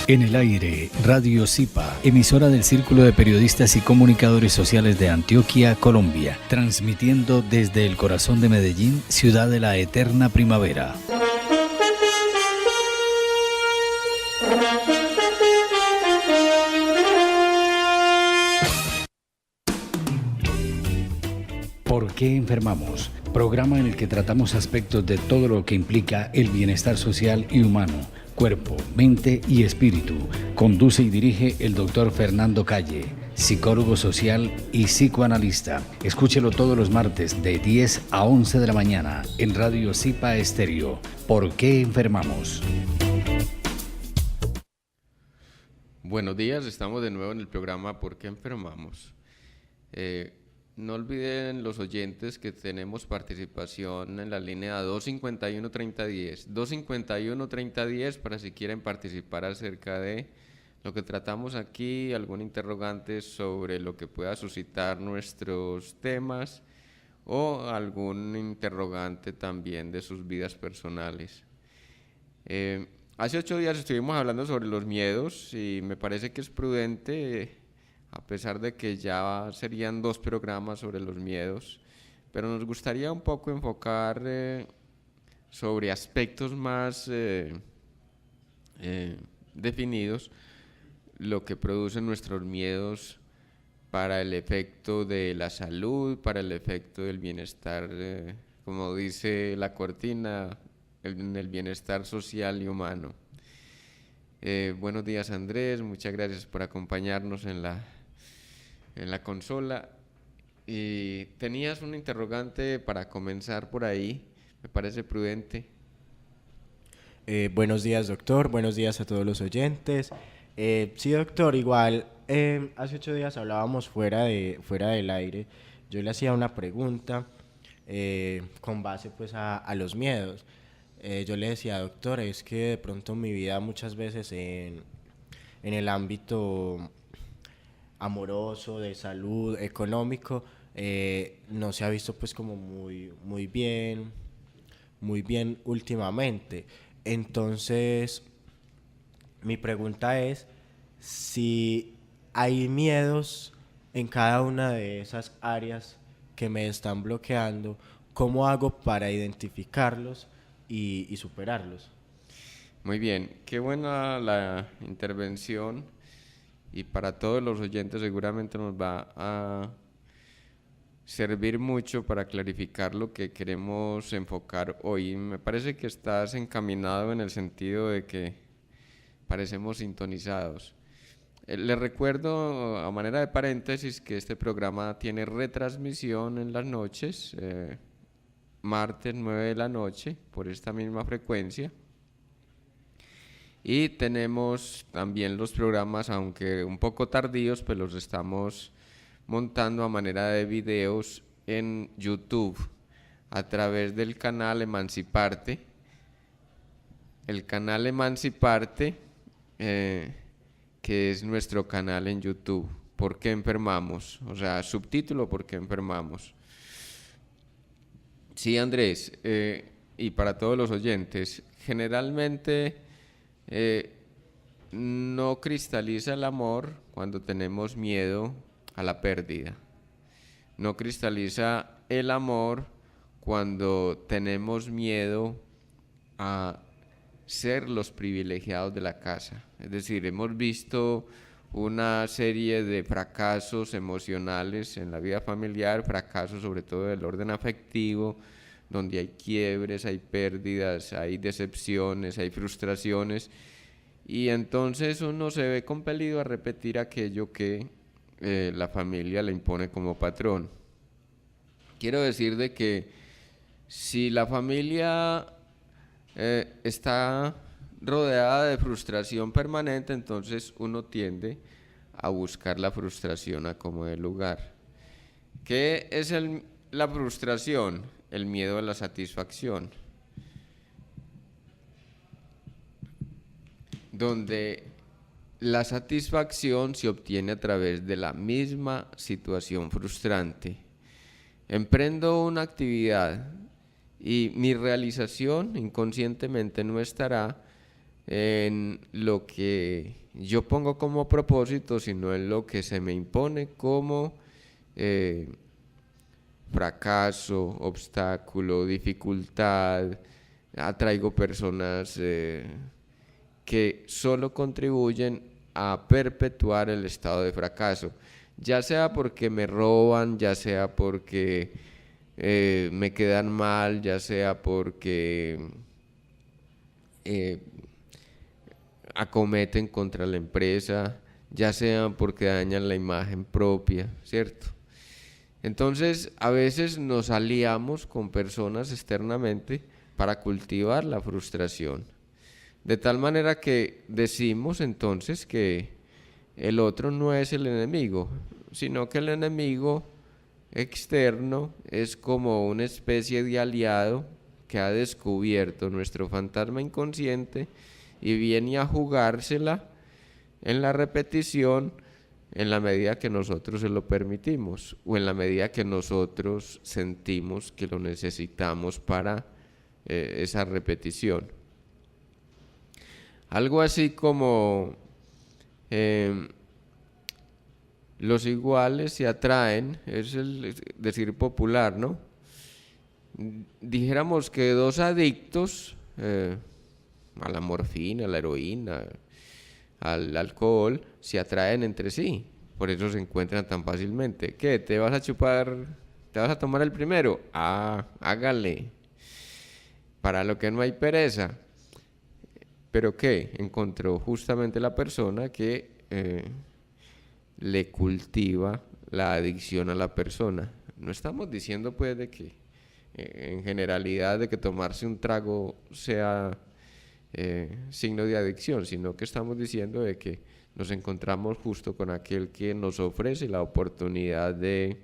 En el aire, Radio Zipa, emisora del Círculo de Periodistas y Comunicadores Sociales de Antioquia, Colombia, transmitiendo desde el corazón de Medellín, ciudad de la eterna primavera. ¿Por qué enfermamos? Programa en el que tratamos aspectos de todo lo que implica el bienestar social y humano, cuerpo, mente y espíritu. Conduce y dirige el doctor Fernando Calle, psicólogo social y psicoanalista. Escúchelo todos los martes de 10 a 11 de la mañana en Radio Zipa Estéreo. ¿Por qué enfermamos? Buenos días, estamos de nuevo en el programa ¿Por qué enfermamos? No olviden los oyentes que tenemos participación en la línea 251-3010, 251-3010 para si quieren participar acerca de lo que tratamos aquí, algún interrogante sobre lo que pueda suscitar nuestros temas o algún interrogante también de sus vidas personales. Hace 8 días estuvimos hablando sobre los miedos y me parece que es prudente, a pesar de que ya serían 2 programas sobre los miedos, pero nos gustaría un poco enfocar sobre aspectos más definidos, lo que producen nuestros miedos para el efecto de la salud, para el efecto del bienestar, como dice la cortina, en el bienestar social y humano. Buenos días, Andrés, muchas gracias por acompañarnos en la consola. Y tenías un interrogante para comenzar por ahí, me parece prudente. Buenos días, doctor, buenos días a todos los oyentes. Sí, doctor, igual hace 8 días hablábamos fuera del aire. Yo le hacía una pregunta con base pues a los miedos. Yo le decía, doctor, es que de pronto en mi vida muchas veces en el ámbito amoroso, de salud, económico, no se ha visto pues como muy bien últimamente. Entonces, mi pregunta es si hay miedos en cada una de esas áreas que me están bloqueando, ¿cómo hago para identificarlos y superarlos? Muy bien, qué buena la intervención y para todos los oyentes seguramente nos va a servir mucho para clarificar lo que queremos enfocar hoy. Me parece que estás encaminado en el sentido de que parecemos sintonizados. Les recuerdo a manera de paréntesis que este programa tiene retransmisión en las noches, martes 9 de la noche por esta misma frecuencia, y tenemos también los programas, aunque un poco tardíos, pues los estamos montando a manera de videos en YouTube a través del canal Emanciparte. El canal Emanciparte, que es nuestro canal en YouTube, ¿Por qué enfermamos? O sea, subtítulo ¿Por qué enfermamos? Sí, Andrés, y para todos los oyentes, generalmente no cristaliza el amor cuando tenemos miedo a la pérdida. No cristaliza el amor cuando tenemos miedo a ser los privilegiados de la casa. Es decir, hemos visto una serie de fracasos emocionales en la vida familiar, fracasos sobre todo del orden afectivo, donde hay quiebres, hay pérdidas, hay decepciones, hay frustraciones, y entonces uno se ve compelido a repetir aquello que la familia le impone como patrón. Quiero decir de que si la familia está rodeada de frustración permanente, entonces uno tiende a buscar la frustración a como dé lugar. ¿Qué es la frustración? El miedo a la satisfacción, donde la satisfacción se obtiene a través de la misma situación frustrante. Emprendo una actividad y mi realización inconscientemente no estará en lo que yo pongo como propósito, sino en lo que se me impone como fracaso, obstáculo, dificultad. Atraigo personas que solo contribuyen a perpetuar el estado de fracaso, ya sea porque me roban, ya sea porque me quedan mal, ya sea porque acometen contra la empresa, ya sea porque dañan la imagen propia, ¿cierto? Entonces, a veces nos aliamos con personas externamente para cultivar la frustración, de tal manera que decimos entonces que el otro no es el enemigo, sino que el enemigo externo es como una especie de aliado que ha descubierto nuestro fantasma inconsciente y viene a jugársela en la repetición en la medida que nosotros se lo permitimos o en la medida que nosotros sentimos que lo necesitamos para esa repetición. Algo así como los iguales se atraen, es el decir popular, ¿no? Dijéramos que dos adictos a la morfina, a la heroína, al alcohol, se atraen entre sí, por eso se encuentran tan fácilmente. ¿Qué? ¿Te vas a chupar? ¿Te vas a tomar el primero? Ah, hágale. Para lo que no hay pereza. ¿Pero qué? Encontró justamente la persona que le cultiva la adicción a la persona. No estamos diciendo pues de que en generalidad de que tomarse un trago sea signo de adicción, sino que estamos diciendo de que nos encontramos justo con aquel que nos ofrece la oportunidad de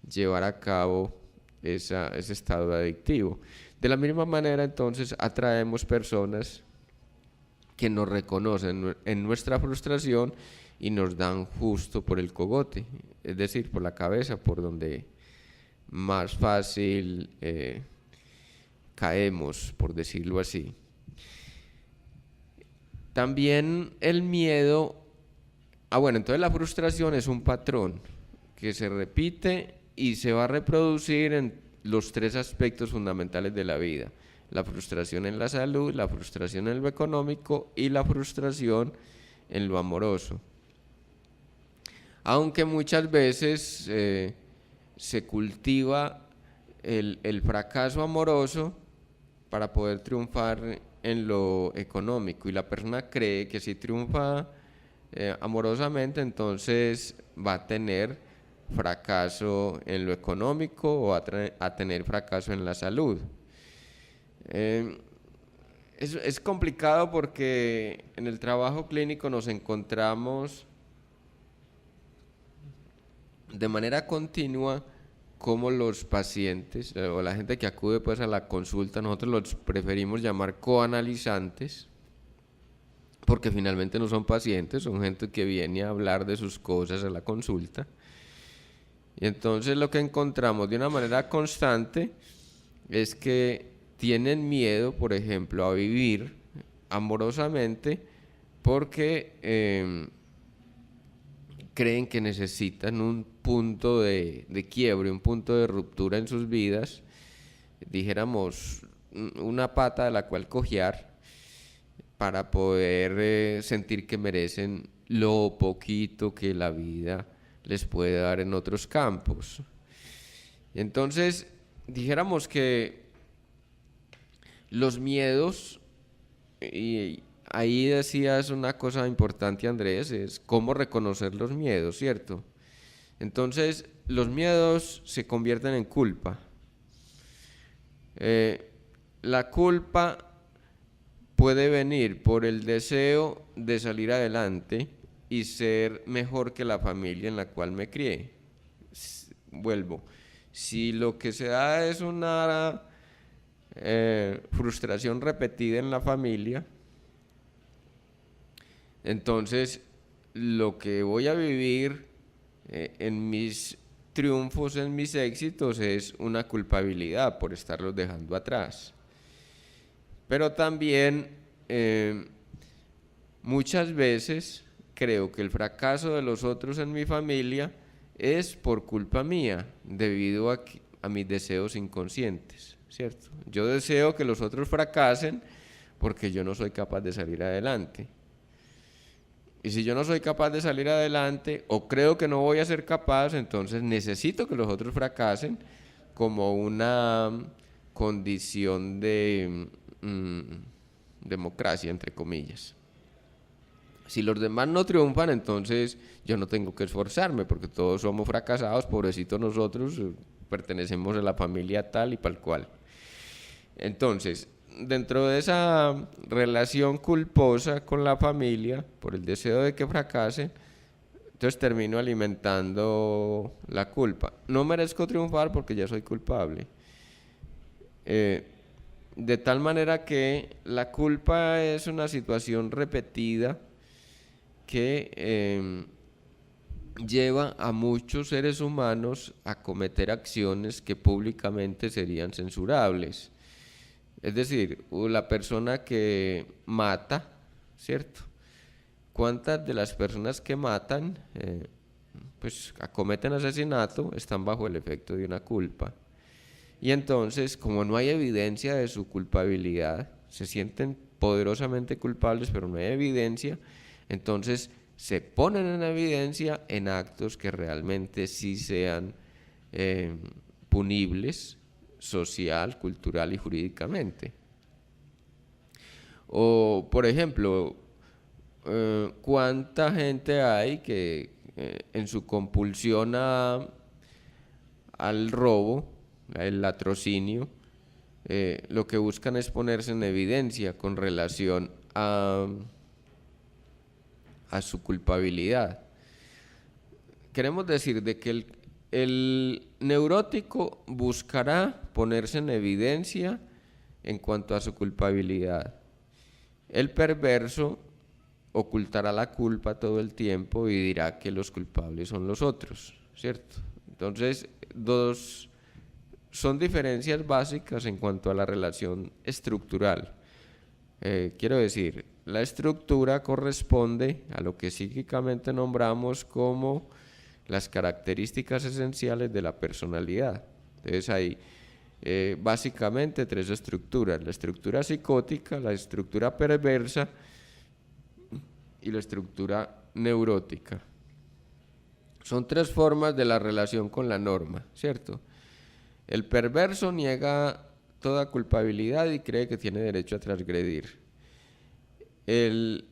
llevar a cabo ese estado adictivo. De la misma manera, entonces, atraemos personas que nos reconocen en nuestra frustración y nos dan justo por el cogote, es decir, por la cabeza, por donde más fácil caemos, por decirlo así. También el miedo, bueno, entonces la frustración es un patrón que se repite y se va a reproducir en los tres aspectos fundamentales de la vida: la frustración en la salud, la frustración en lo económico y la frustración en lo amoroso. Aunque muchas veces se cultiva el fracaso amoroso para poder triunfar en lo económico, y la persona cree que si triunfa amorosamente, entonces va a tener fracaso en lo económico o a tener fracaso en la salud. Es complicado porque en el trabajo clínico nos encontramos de manera continua como los pacientes o la gente que acude pues a la consulta, nosotros los preferimos llamar coanalizantes, porque finalmente no son pacientes, son gente que viene a hablar de sus cosas a la consulta. Y entonces lo que encontramos de una manera constante es que tienen miedo, por ejemplo, a vivir amorosamente porque creen que necesitan un punto de quiebre, un punto de ruptura en sus vidas, dijéramos una pata de la cual cojear para poder sentir que merecen lo poquito que la vida les puede dar en otros campos. Entonces, dijéramos que los miedos, y ahí decías una cosa importante, Andrés, es cómo reconocer los miedos, ¿cierto? Entonces, los miedos se convierten en culpa. La culpa puede venir por el deseo de salir adelante y ser mejor que la familia en la cual me crié. Vuelvo, si lo que se da es una frustración repetida en la familia, entonces lo que voy a vivir en mis triunfos, en mis éxitos, es una culpabilidad por estarlos dejando atrás. Pero también muchas veces creo que el fracaso de los otros en mi familia es por culpa mía, debido a mis deseos inconscientes, ¿cierto? Yo deseo que los otros fracasen porque yo no soy capaz de salir adelante. Y si yo no soy capaz de salir adelante, o creo que no voy a ser capaz, entonces necesito que los otros fracasen como una condición de democracia, entre comillas. Si los demás no triunfan, entonces yo no tengo que esforzarme, porque todos somos fracasados, pobrecitos nosotros, pertenecemos a la familia tal y tal cual. Entonces, dentro de esa relación culposa con la familia, por el deseo de que fracasen, entonces termino alimentando la culpa. No merezco triunfar porque ya soy culpable. De tal manera que la culpa es una situación repetida que lleva a muchos seres humanos a cometer acciones que públicamente serían censurables. Es decir, la persona que mata, ¿cierto? ¿Cuántas de las personas que matan, pues acometen asesinato, están bajo el efecto de una culpa? Y entonces, como no hay evidencia de su culpabilidad, se sienten poderosamente culpables, pero no hay evidencia, entonces se ponen en evidencia en actos que realmente sí sean punibles, social, cultural y jurídicamente. O, por ejemplo, ¿cuánta gente hay que en su compulsión al robo, al latrocinio, lo que buscan es ponerse en evidencia con relación a su culpabilidad? Queremos decir de que el neurótico buscará ponerse en evidencia en cuanto a su culpabilidad. El perverso ocultará la culpa todo el tiempo y dirá que los culpables son los otros, ¿cierto? Entonces, son diferencias básicas en cuanto a la relación estructural. Quiero decir, la estructura corresponde a lo que psíquicamente nombramos como las características esenciales de la personalidad. Entonces hay básicamente tres estructuras: la estructura psicótica, la estructura perversa y la estructura neurótica. Son tres formas de la relación con la norma, ¿cierto? El perverso niega toda culpabilidad y cree que tiene derecho a transgredir. El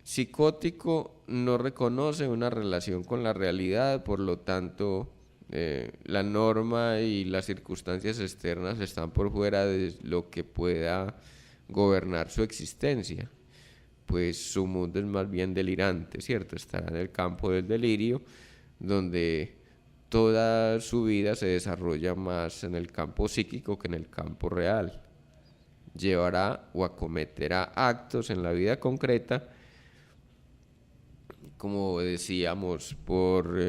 psicótico no reconoce una relación con la realidad, por lo tanto, la norma y las circunstancias externas están por fuera de lo que pueda gobernar su existencia, pues su mundo es más bien delirante, ¿cierto? Estará en el campo del delirio, donde toda su vida se desarrolla más en el campo psíquico que en el campo real. Llevará o acometerá actos en la vida concreta, como decíamos, por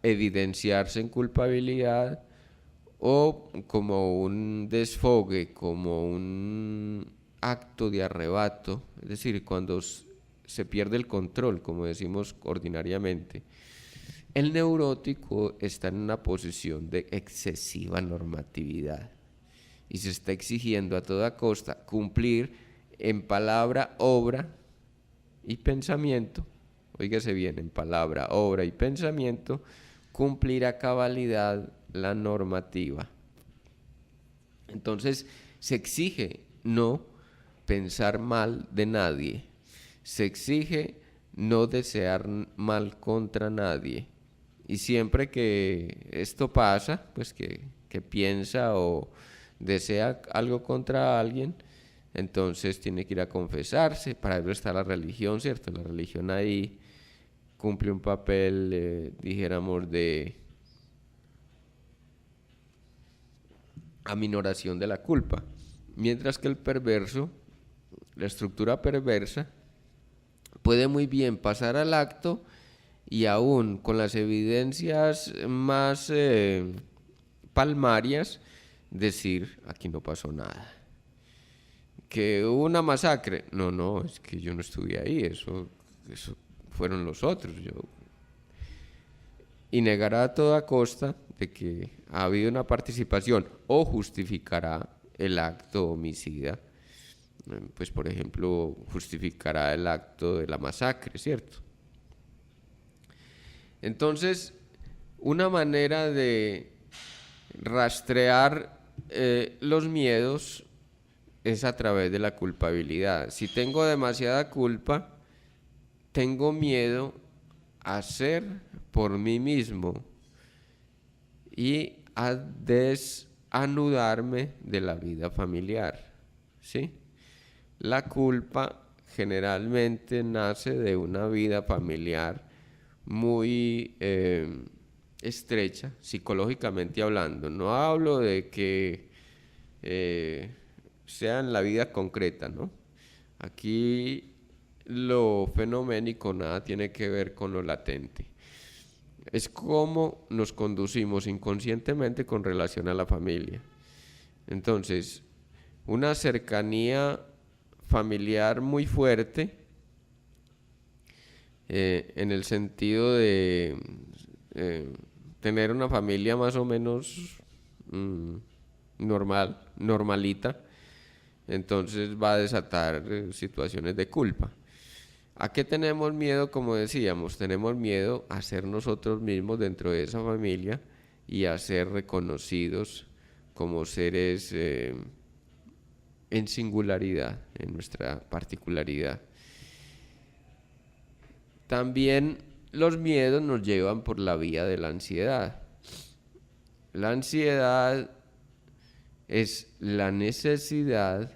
evidenciarse en culpabilidad, o como un desfogue, como un acto de arrebato, es decir, cuando se pierde el control, como decimos ordinariamente. El neurótico está en una posición de excesiva normatividad y se está exigiendo a toda costa cumplir en palabra, obra y pensamiento. Óigase bien, en palabra, obra y pensamiento, cumplir a cabalidad la normativa. Entonces se exige no pensar mal de nadie, se exige no desear mal contra nadie. Y siempre que esto pasa, pues que piensa o desea algo contra alguien, entonces tiene que ir a confesarse. Para eso está la religión, ¿cierto? La religión ahí cumple un papel, dijéramos, de aminoración de la culpa. Mientras que el perverso, la estructura perversa, puede muy bien pasar al acto y aún con las evidencias más palmarias decir: aquí no pasó nada. que hubo una masacre. No, es que yo no estuve ahí, eso fueron los otros. Y negará a toda costa de que ha habido una participación o justificará el acto homicida. Pues, por ejemplo, justificará el acto de la masacre, ¿cierto? Entonces, una manera de rastrear los miedos es a través de la culpabilidad. Si tengo demasiada culpa, tengo miedo a ser por mí mismo y a desanudarme de la vida familiar, ¿sí? La culpa generalmente nace de una vida familiar muy estrecha, psicológicamente hablando. No hablo de que sea en la vida concreta, ¿no? Aquí lo fenoménico nada tiene que ver con lo latente. Es cómo nos conducimos inconscientemente con relación a la familia. Entonces, una cercanía familiar muy fuerte, en el sentido de tener una familia más o menos normalita, entonces va a desatar situaciones de culpa. ¿A qué tenemos miedo? Como decíamos, tenemos miedo a ser nosotros mismos dentro de esa familia y a ser reconocidos como seres en singularidad, en nuestra particularidad. También los miedos nos llevan por la vía de la ansiedad. La ansiedad es la necesidad.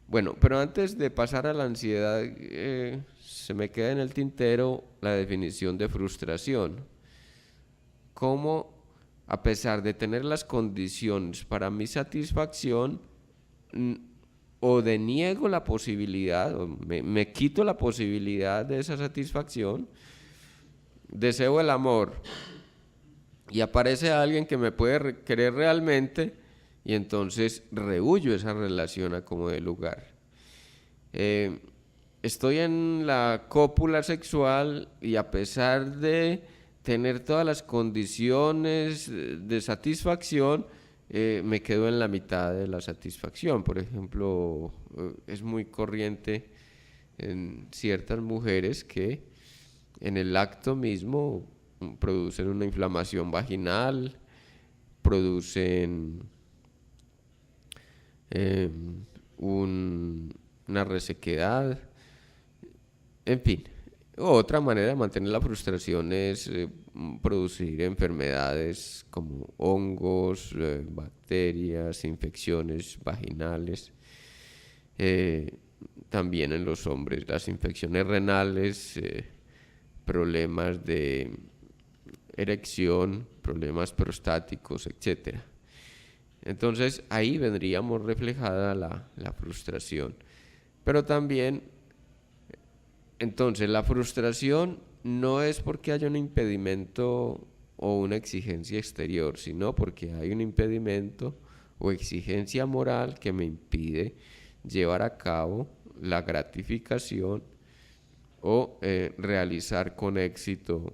Bueno, pero antes de pasar a la ansiedad, se me queda en el tintero la definición de frustración. Cómo, a pesar de tener las condiciones para mi satisfacción, o deniego la posibilidad, o me quito la posibilidad de esa satisfacción, deseo el amor, y aparece alguien que me puede querer realmente, y entonces rehuyo esa relación a como de lugar. Estoy en la cópula sexual y a pesar de tener todas las condiciones de satisfacción, me quedo en la mitad de la satisfacción. Por ejemplo, es muy corriente en ciertas mujeres que en el acto mismo producen una inflamación vaginal, producen una resequedad, en fin. Otra manera de mantener la frustración es producir enfermedades como hongos, bacterias, infecciones vaginales. También en los hombres las infecciones renales, problemas de erección, problemas prostáticos, etc. Entonces ahí vendríamos reflejada la frustración. Pero también, entonces la frustración no es porque haya un impedimento o una exigencia exterior, sino porque hay un impedimento o exigencia moral que me impide llevar a cabo la gratificación o realizar con éxito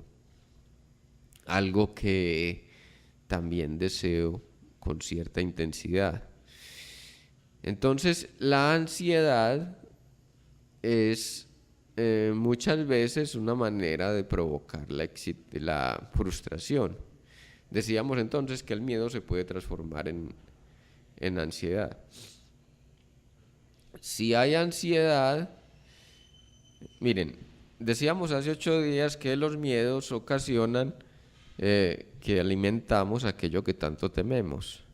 algo que también deseo con cierta intensidad. Entonces, la ansiedad es muchas veces una manera de provocar la frustración. Decíamos entonces que el miedo se puede transformar en ansiedad. Si hay ansiedad, miren, decíamos hace 8 días que los miedos ocasionan que alimentamos aquello que tanto tememos.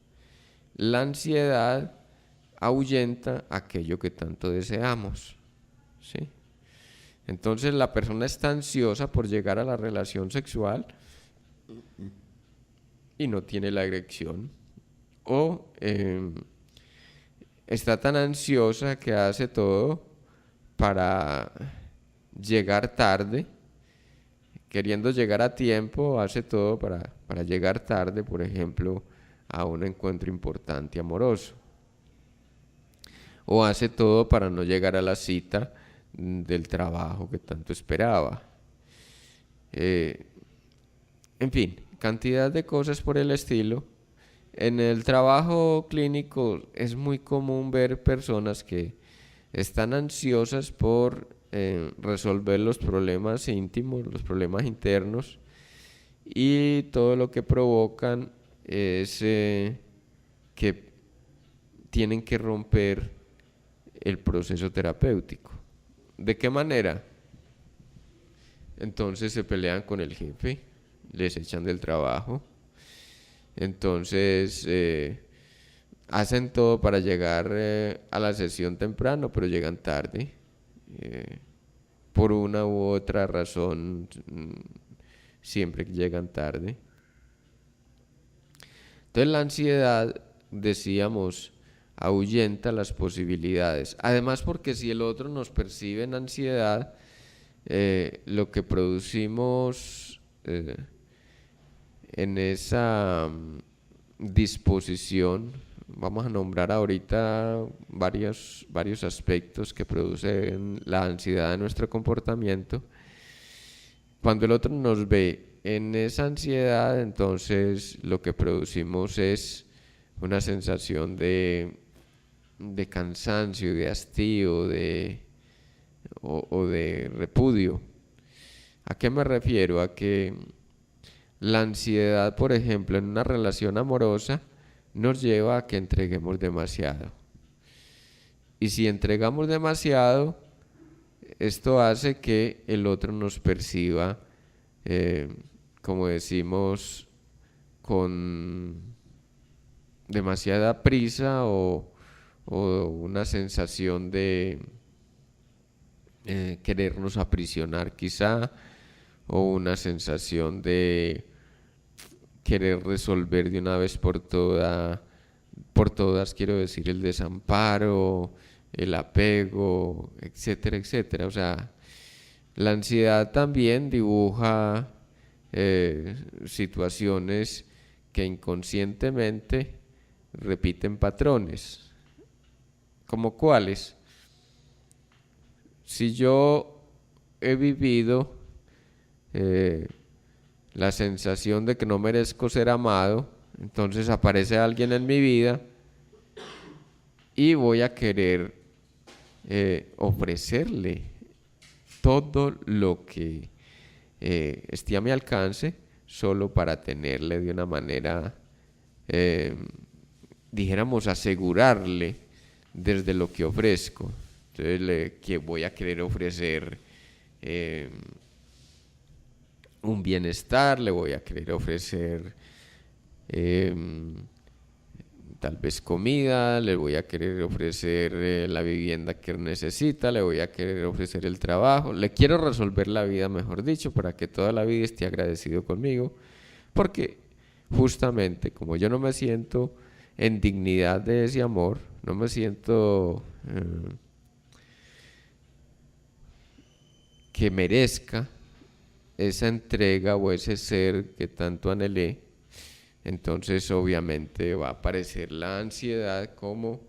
La ansiedad ahuyenta aquello que tanto deseamos, ¿sí? Entonces la persona está ansiosa por llegar a la relación sexual y no tiene la erección, o está tan ansiosa que hace todo para llegar tarde, queriendo llegar a tiempo, hace todo para llegar tarde, por ejemplo, a un encuentro importante amoroso. o hace todo para no llegar a la cita del trabajo que tanto esperaba. En fin, cantidad de cosas por el estilo. En el trabajo clínico es muy común ver personas que están ansiosas por resolver los problemas íntimos, los problemas internos, y todo lo que provocan es que tienen que romper el proceso terapéutico. ¿De qué manera? Entonces se pelean con el jefe, les echan del trabajo, entonces hacen todo para llegar a la sesión temprano, pero llegan tarde, por una u otra razón, siempre llegan tarde. Entonces la ansiedad, decíamos, ahuyenta las posibilidades. Además, porque si el otro nos percibe en ansiedad, lo que producimos en esa disposición, vamos a nombrar ahorita varios aspectos que producen la ansiedad en nuestro comportamiento. Cuando el otro nos ve en esa ansiedad, entonces lo que producimos es una sensación de cansancio, de hastío, o de repudio. ¿A qué me refiero? A que la ansiedad, por ejemplo, en una relación amorosa, nos lleva a que entreguemos demasiado. Y si entregamos demasiado, esto hace que el otro nos perciba, como decimos, con demasiada prisa o una sensación de querernos aprisionar quizá, o una sensación de querer resolver de una vez por todas, quiero decir, el desamparo, el apego, etcétera, etcétera. O sea, la ansiedad también dibuja situaciones que inconscientemente repiten patrones. ¿Como cuáles? Si yo he vivido la sensación de que no merezco ser amado, entonces aparece alguien en mi vida y voy a querer ofrecerle todo lo que esté a mi alcance, solo para tenerle de una manera, dijéramos, asegurarle desde lo que ofrezco. Entonces que voy a querer ofrecer un bienestar, le voy a querer ofrecer tal vez comida, le voy a querer ofrecer la vivienda que necesita, le voy a querer ofrecer el trabajo, le quiero resolver la vida, mejor dicho, para que toda la vida esté agradecido conmigo, porque justamente como yo no me siento en dignidad de ese amor, no me siento que merezca esa entrega o ese ser que tanto anhelé, entonces obviamente va a aparecer la ansiedad como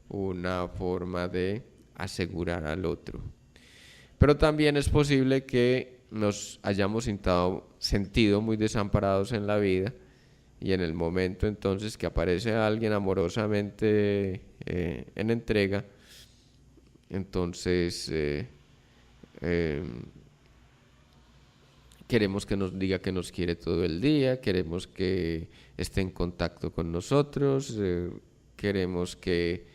una forma de asegurar al otro. Pero también es posible que nos hayamos sentido muy desamparados en la vida, y en el momento entonces que aparece alguien amorosamente en entrega, entonces queremos que nos diga que nos quiere todo el día, queremos que esté en contacto con nosotros, queremos que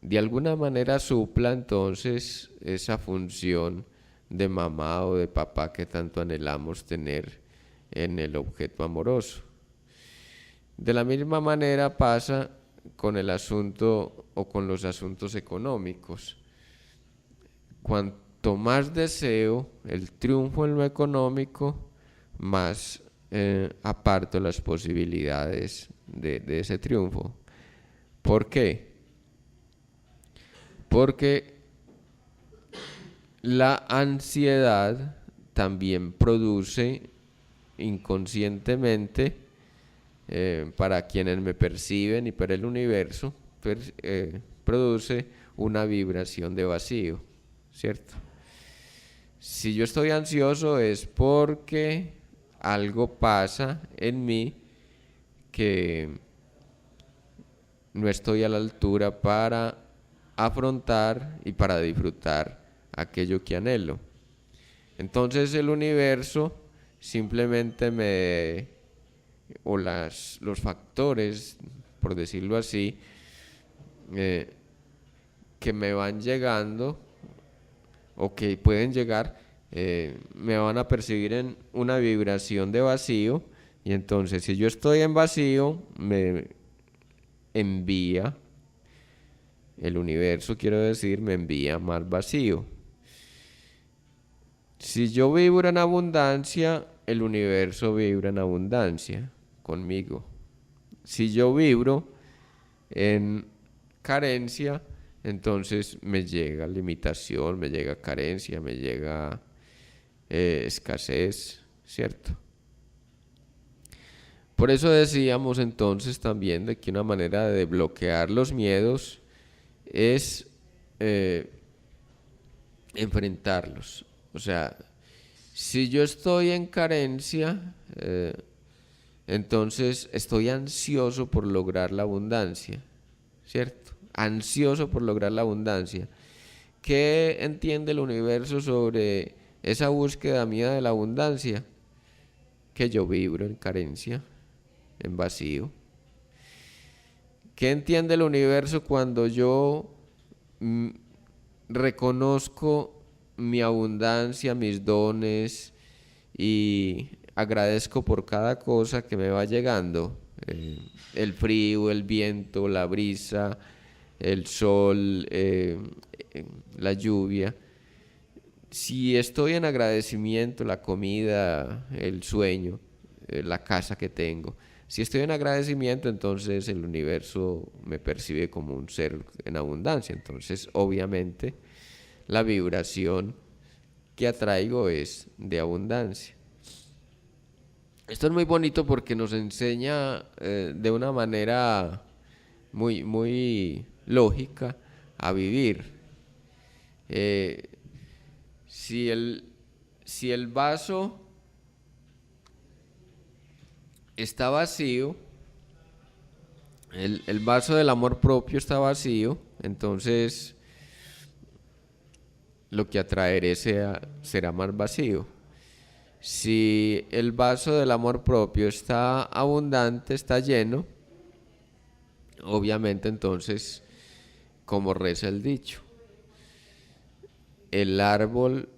de alguna manera supla entonces esa función de mamá o de papá que tanto anhelamos tener en el objeto amoroso. De la misma manera pasa con el asunto o con los asuntos económicos. Cuanto más deseo el triunfo en lo económico, más aparto las posibilidades de ese triunfo. ¿Por qué? Porque la ansiedad también produce inconscientemente, para quienes me perciben y para el universo, produce una vibración de vacío, ¿cierto? Si yo estoy ansioso es porque algo pasa en mí que no estoy a la altura para afrontar y para disfrutar aquello que anhelo. Entonces el universo simplemente los factores, por decirlo así, que me van llegando o que pueden llegar, me van a percibir en una vibración de vacío, y entonces si yo estoy en vacío, me envía, el universo quiero decir, me envía más vacío. Si yo vibro en abundancia, el universo vibra en abundancia conmigo. Si yo vibro en carencia, entonces me llega limitación, me llega carencia, me llega escasez, ¿cierto? Por eso decíamos entonces también de que una manera de bloquear los miedos es enfrentarlos. O sea, si yo estoy en carencia, entonces estoy ansioso por lograr la abundancia, ¿cierto? Ansioso por lograr la abundancia. ¿Qué entiende el universo sobre esa búsqueda mía de la abundancia? Que yo vibro en carencia, en vacío. ¿Qué entiende el universo cuando yo reconozco mi abundancia, mis dones y agradezco por cada cosa que me va llegando? El frío, el viento, la brisa, el sol, la lluvia. Si estoy en agradecimiento, la comida, el sueño, la casa que tengo, si estoy en agradecimiento, entonces el universo me percibe como un ser en abundancia. Entonces, obviamente, la vibración que atraigo es de abundancia. Esto es muy bonito porque nos enseña de una manera muy, muy lógica a vivir. Si el vaso está vacío, el vaso del amor propio está vacío, entonces lo que atraeré será más vacío. Si el vaso del amor propio está abundante, está lleno, obviamente entonces, como reza el dicho, el árbol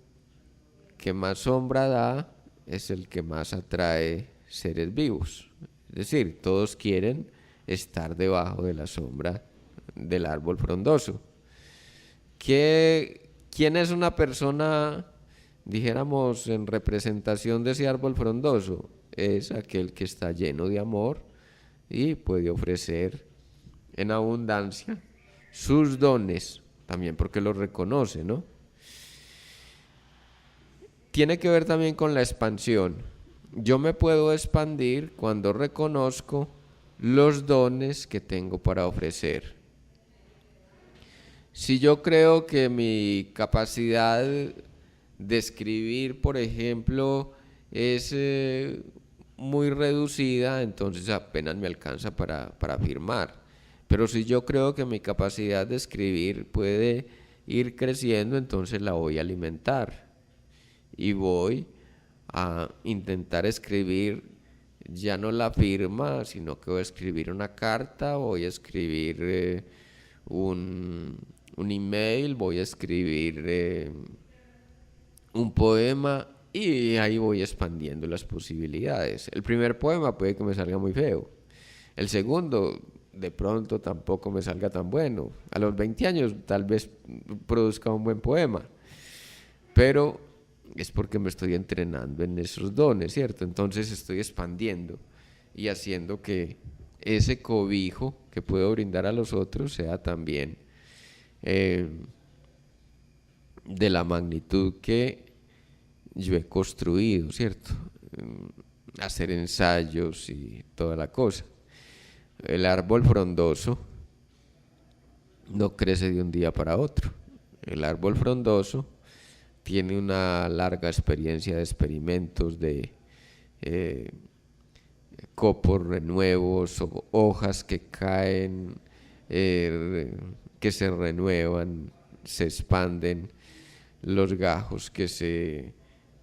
que más sombra da es el que más atrae seres vivos. Es decir, todos quieren estar debajo de la sombra del árbol frondoso. ¿Quién es una persona, dijéramos, en representación de ese árbol frondoso? Es aquel que está lleno de amor y puede ofrecer en abundancia sus dones, también porque los reconoce, ¿no? Tiene que ver también con la expansión. Yo me puedo expandir cuando reconozco los dones que tengo para ofrecer. Si yo creo que mi capacidad de escribir, por ejemplo, es muy reducida, entonces apenas me alcanza para firmar. Pero si yo creo que mi capacidad de escribir puede ir creciendo, entonces la voy a alimentar y voy a intentar escribir ya no la firma, sino que voy a escribir una carta, voy a escribir un email, voy a escribir un poema, y ahí voy expandiendo las posibilidades. El primer poema puede que me salga muy feo, el segundo de pronto tampoco me salga tan bueno, a los 20 años tal vez produzca un buen poema, pero es porque me estoy entrenando en esos dones, ¿cierto? Entonces estoy expandiendo y haciendo que ese cobijo que puedo brindar a los otros sea también de la magnitud que yo he construido, ¿cierto? Hacer ensayos y toda la cosa. El árbol frondoso no crece de un día para otro. El árbol frondoso tiene una larga experiencia de experimentos, de copos renuevos, o hojas que caen, que se renuevan, se expanden, los gajos que se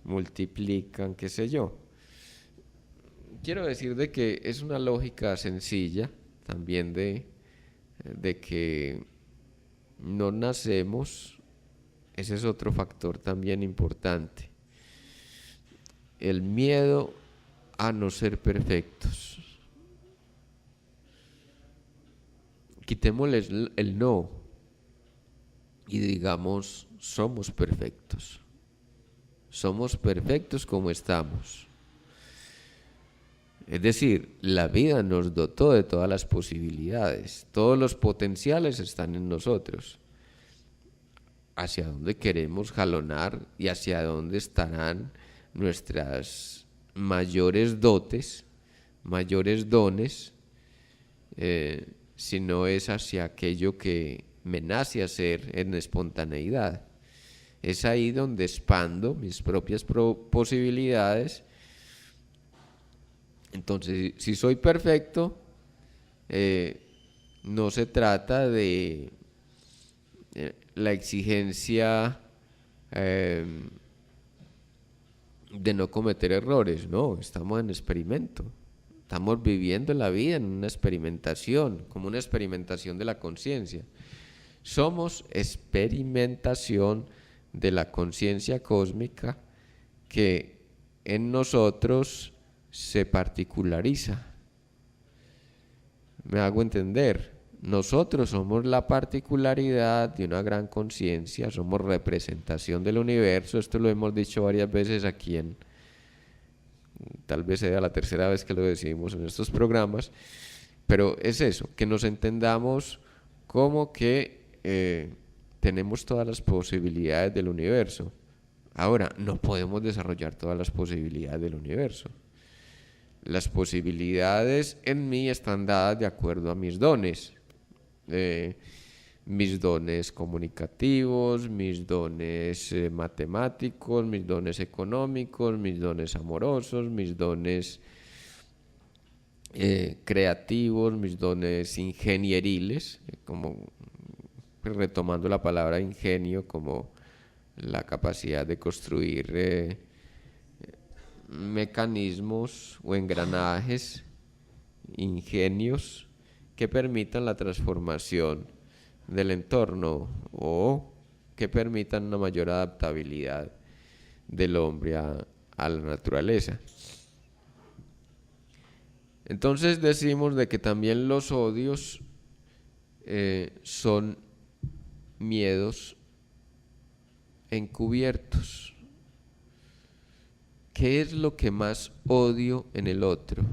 multiplican, qué sé yo. Quiero decir de que es una lógica sencilla también de que no nacemos. Ese es otro factor también importante. El miedo a no ser perfectos. Quitémosles el no y digamos, somos perfectos. Somos perfectos como estamos. Es decir, la vida nos dotó de todas las posibilidades, todos los potenciales están en nosotros. Hacia dónde queremos jalonar y hacia dónde estarán nuestras mayores dotes, mayores dones, si no es hacia aquello que me nace hacer en espontaneidad. Es ahí donde expando mis propias posibilidades. Entonces, si soy perfecto, no se trata de la exigencia de no cometer errores, no, estamos en experimento, estamos viviendo la vida en una experimentación, como una experimentación de la conciencia. Somos experimentación de la conciencia cósmica que en nosotros se particulariza. ¿Me hago entender? Nosotros somos la particularidad de una gran conciencia, somos representación del universo. Esto lo hemos dicho varias veces aquí tal vez sea la tercera vez que lo decimos en estos programas, pero es eso, que nos entendamos como que tenemos todas las posibilidades del universo. Ahora, no podemos desarrollar todas las posibilidades del universo. Las posibilidades en mí están dadas de acuerdo a mis dones. Mis dones comunicativos, mis dones matemáticos, mis dones económicos, mis dones amorosos, mis dones creativos, mis dones ingenieriles, como retomando la palabra ingenio como la capacidad de construir mecanismos o engranajes, ingenios que permitan la transformación del entorno o que permitan una mayor adaptabilidad del hombre a la naturaleza. Entonces decimos de que también los odios son miedos encubiertos. ¿Qué es lo que más odio en el otro?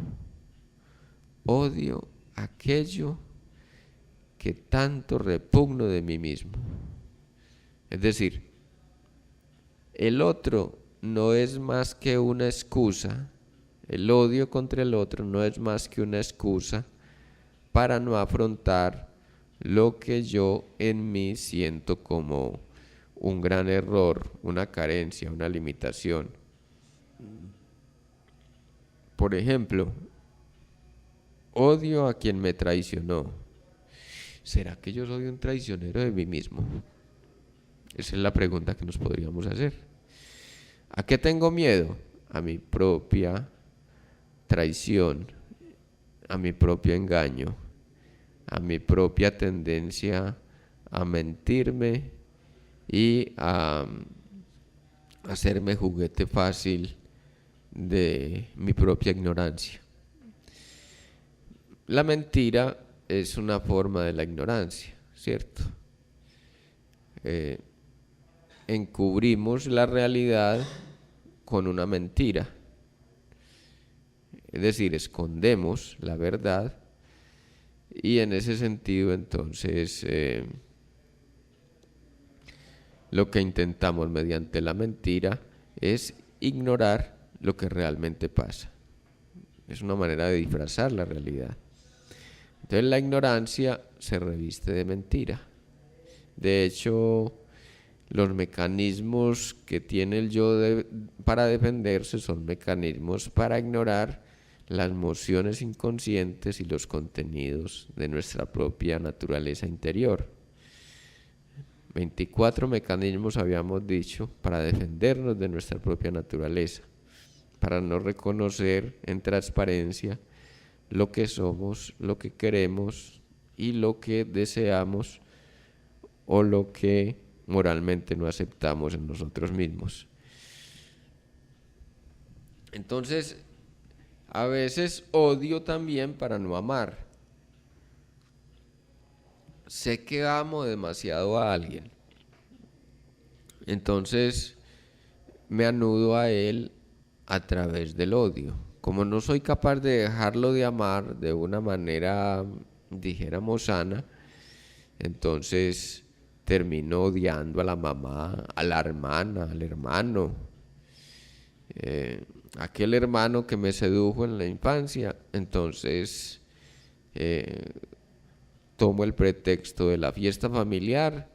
Odio aquello que tanto repugno de mí mismo. Es decir, el otro no es más que una excusa, el odio contra el otro no es más que una excusa para no afrontar lo que yo en mí siento como un gran error, una carencia, una limitación. Por ejemplo, odio a quien me traicionó. ¿Será que yo soy un traicionero de mí mismo? Esa es la pregunta que nos podríamos hacer. ¿A qué tengo miedo? A mi propia traición, a mi propio engaño, a mi propia tendencia a mentirme y a hacerme juguete fácil de mi propia ignorancia. La mentira es una forma de la ignorancia, ¿cierto? Encubrimos la realidad con una mentira, es decir, escondemos la verdad y en ese sentido entonces lo que intentamos mediante la mentira es ignorar lo que realmente pasa. Es una manera de disfrazar la realidad. Entonces la ignorancia se reviste de mentira. De hecho, los mecanismos que tiene el yo para defenderse son mecanismos para ignorar las emociones inconscientes y los contenidos de nuestra propia naturaleza interior. 24 mecanismos habíamos dicho para defendernos de nuestra propia naturaleza, para no reconocer en transparencia lo que somos, lo que queremos y lo que deseamos o lo que moralmente no aceptamos en nosotros mismos. Entonces, a veces odio también para no amar. Sé que amo demasiado a alguien, entonces me anudo a él a través del odio. Como no soy capaz de dejarlo de amar de una manera, dijéramos, sana, entonces termino odiando a la mamá, a la hermana, al hermano. Aquel hermano que me sedujo en la infancia, entonces tomo el pretexto de la fiesta familiar,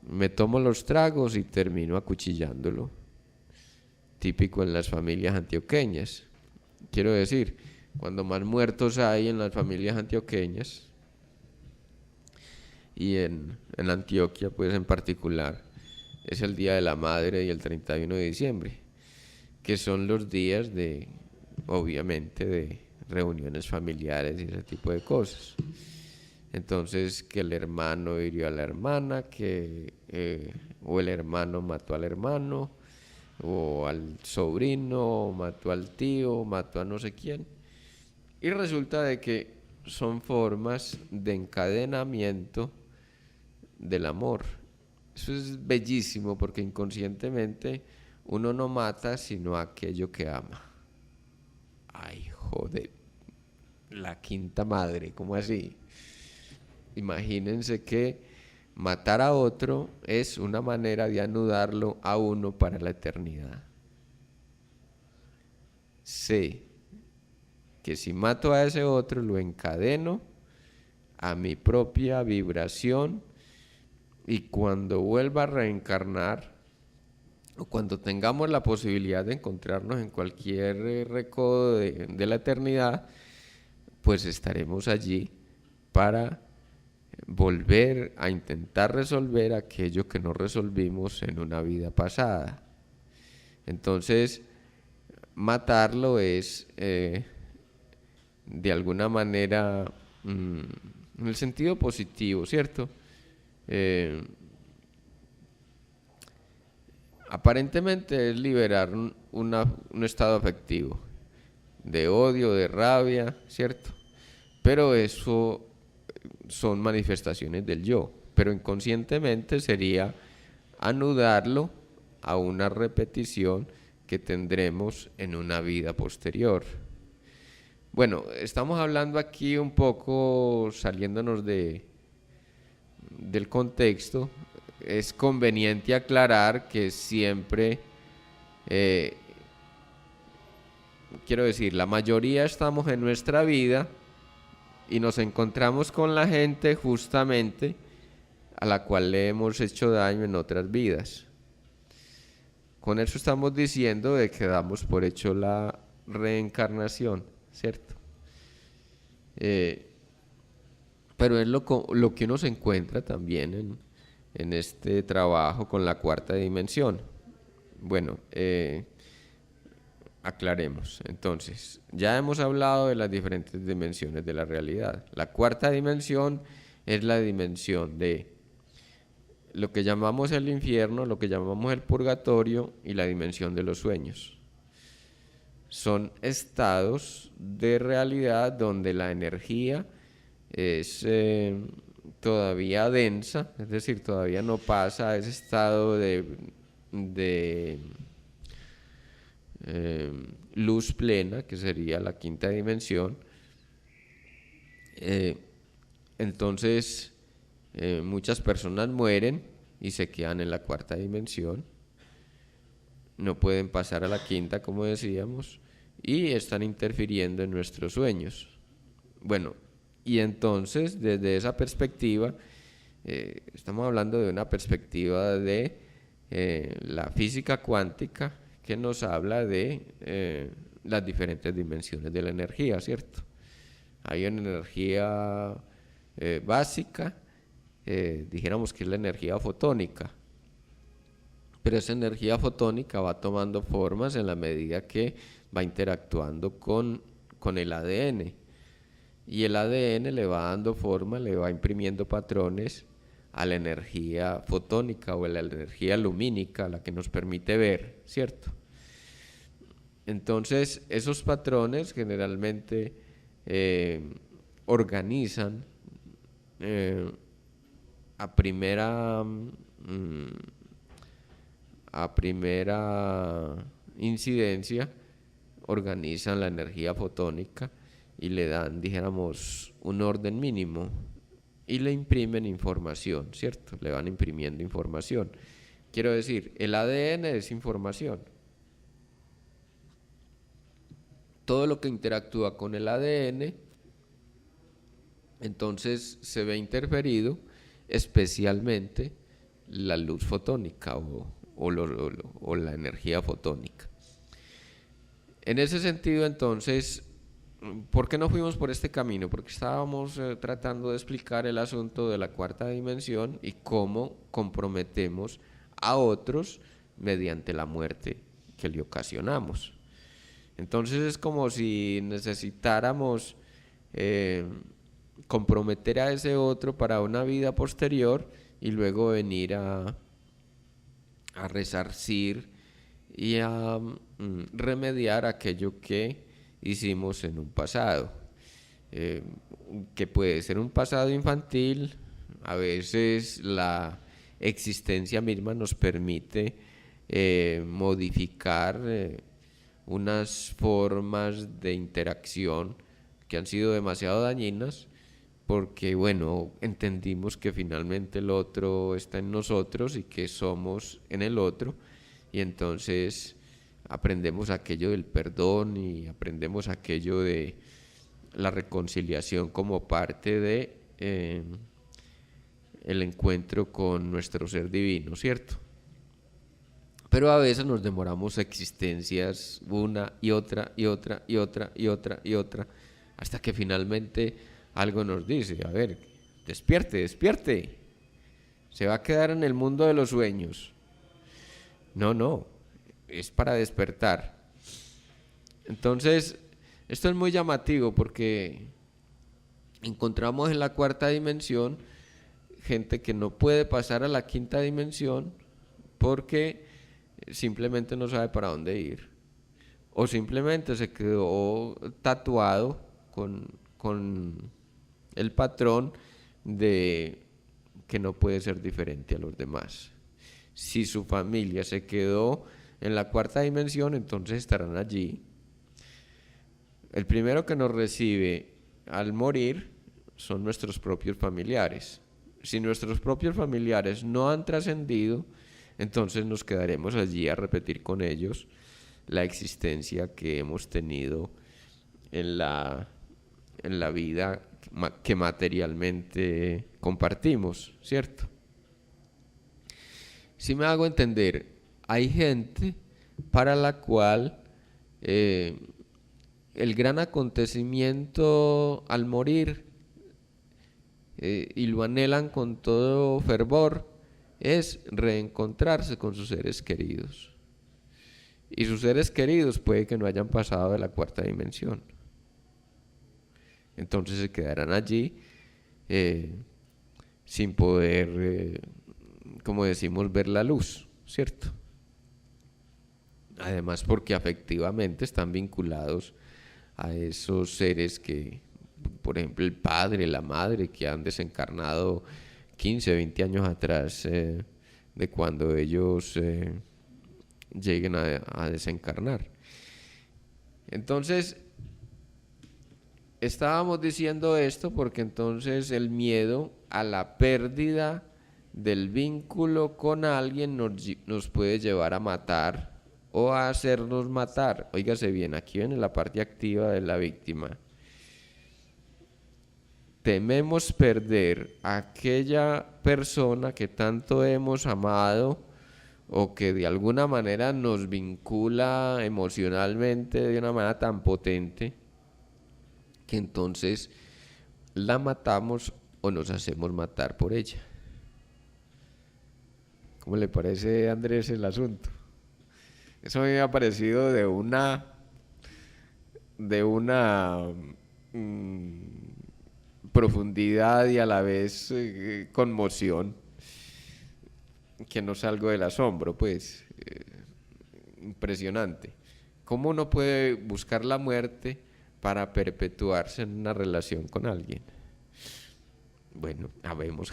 me tomo los tragos y termino acuchillándolo. Típico en las familias antioqueñas. Quiero decir, cuando más muertos hay en las familias antioqueñas, y en Antioquia pues en particular, es el Día de la Madre y el 31 de diciembre, que son los días de, obviamente, de reuniones familiares y ese tipo de cosas. Entonces, que el hermano hirió a la hermana, o el hermano mató al hermano, o al sobrino, mató al tío, mató a no sé quién. Y resulta de que son formas de encadenamiento del amor. Eso es bellísimo porque inconscientemente uno no mata sino aquello que ama. Ay, joder, la quinta madre, ¿cómo así? Imagínense que matar a otro es una manera de anudarlo a uno para la eternidad. Sé que si mato a ese otro lo encadeno a mi propia vibración, y cuando vuelva a reencarnar o cuando tengamos la posibilidad de encontrarnos en cualquier recodo de la eternidad, pues estaremos allí para volver a intentar resolver aquello que no resolvimos en una vida pasada. Entonces, matarlo es de alguna manera en el sentido positivo, ¿cierto? Aparentemente es liberar un estado afectivo de odio, de rabia, ¿cierto? Pero eso son manifestaciones del yo, pero inconscientemente sería anudarlo a una repetición que tendremos en una vida posterior. Bueno, estamos hablando aquí un poco saliéndonos del contexto. Es conveniente aclarar que siempre, quiero decir, la mayoría estamos en nuestra vida y nos encontramos con la gente justamente a la cual le hemos hecho daño en otras vidas. Con eso estamos diciendo de que damos por hecho la reencarnación, ¿cierto? Pero es lo que uno se encuentra también en este trabajo con la cuarta dimensión. Bueno, aclaremos. Entonces, ya hemos hablado de las diferentes dimensiones de la realidad. La cuarta dimensión es la dimensión de lo que llamamos el infierno, lo que llamamos el purgatorio y la dimensión de los sueños. Son estados de realidad donde la energía es todavía densa, es decir, todavía no pasa a ese estado de luz plena, que sería la quinta dimensión. Entonces, muchas personas mueren y se quedan en la cuarta dimensión, no pueden pasar a la quinta, como decíamos, y están interfiriendo en nuestros sueños. Bueno, y entonces desde esa perspectiva Estamos hablando de una perspectiva de la física cuántica que nos habla de las diferentes dimensiones de la energía, ¿cierto? Hay una energía básica, dijéramos que es la energía fotónica, pero esa energía fotónica va tomando formas en la medida que va interactuando con el ADN, y el ADN le va dando forma, le va imprimiendo patrones a la energía fotónica o a la energía lumínica, la que nos permite ver, ¿cierto? Entonces, esos patrones generalmente organizan a primera incidencia, organizan la energía fotónica y le dan, dijéramos, un orden mínimo y le imprimen información, ¿cierto? Le van imprimiendo información. Quiero decir, el ADN es información. Todo lo que interactúa con el ADN, entonces se ve interferido, especialmente la luz fotónica o la energía fotónica. En ese sentido, entonces, ¿por qué no fuimos por este camino? Porque estábamos tratando de explicar el asunto de la cuarta dimensión y cómo comprometemos a otros mediante la muerte que le ocasionamos. Entonces es como si necesitáramos comprometer a ese otro para una vida posterior y luego venir a resarcir y a remediar aquello que hicimos en un pasado, que puede ser un pasado infantil. A veces la existencia misma nos permite modificar unas formas de interacción que han sido demasiado dañinas, porque bueno, entendimos que finalmente el otro está en nosotros y que somos en el otro, y entonces aprendemos aquello del perdón y aprendemos aquello de la reconciliación como parte de el encuentro con nuestro ser divino, ¿cierto? Pero a veces nos demoramos existencias una y otra y otra y otra y otra y otra, hasta que finalmente algo nos dice: a ver, despierte, despierte, se va a quedar en el mundo de los sueños. No, es para despertar. Entonces, esto es muy llamativo porque encontramos en la cuarta dimensión gente que no puede pasar a la quinta dimensión porque simplemente no sabe para dónde ir, o simplemente se quedó tatuado con el patrón de que no puede ser diferente a los demás. Si su familia se quedó en la cuarta dimensión, entonces estarán allí. El primero que nos recibe al morir son nuestros propios familiares. Si nuestros propios familiares no han trascendido, entonces nos quedaremos allí a repetir con ellos la existencia que hemos tenido en la vida que materialmente compartimos, ¿cierto? Si me hago entender, hay gente para la cual el gran acontecimiento al morir, y lo anhelan con todo fervor, es reencontrarse con sus seres queridos. Y sus seres queridos puede que no hayan pasado de la cuarta dimensión. Entonces se quedarán allí sin poder, como decimos, ver la luz, ¿cierto? Además porque afectivamente están vinculados a esos seres que, por ejemplo, el padre, la madre, que han desencarnado 15, 20 años atrás de cuando ellos lleguen a desencarnar. Entonces, estábamos diciendo esto porque entonces el miedo a la pérdida del vínculo con alguien nos puede llevar a matar o a hacernos matar. Óigase bien, aquí viene la parte activa de la víctima. tememos perder a aquella persona que tanto hemos amado o que de alguna manera nos vincula emocionalmente de una manera tan potente que entonces la matamos o nos hacemos matar por ella. ¿Cómo le parece, Andrés, el asunto? Eso me ha parecido de una profundidad y a la vez conmoción, que no salgo del asombro, pues, impresionante. ¿Cómo uno puede buscar la muerte para perpetuarse en una relación con alguien? Bueno, habemos